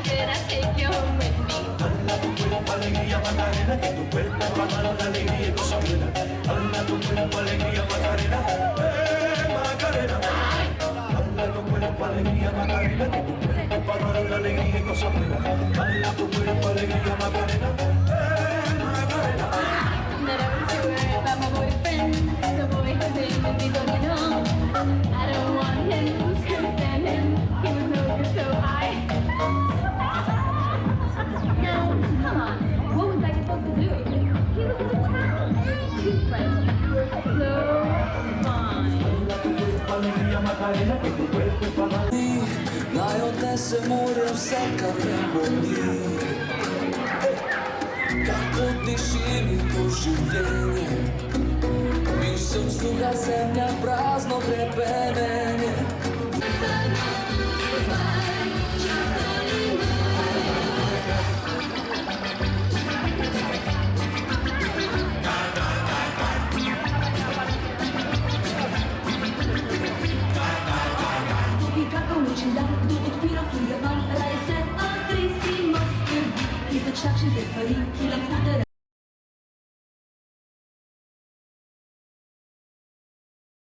could I take you home with me? Dala tu cuerpo alegría Macarena, que tu cuerpo va a dar la alegría y cosa buena. Dala tu cuerpo alegría Macarena, Macarena. Dala tu cuerpo alegría Macarena, que tu cuerpo va a dar la alegría y cosa buena. Dala tu cuerpo alegría Macarena, Macarena. That I was sure about my boyfriend, the boy whose name is Vitorino. I don't want him, couldn't stand him, he was no good, so I. Now, come on, what was I supposed to do? He was in a town. Toothbrush, you were so fine. Alegría Macarena, que tu cuerpo va a dar. Najodnese morem vse, kar vem boli. Kako diši mi to življenje, bil sem suha zemlja, prazno hrepenenje.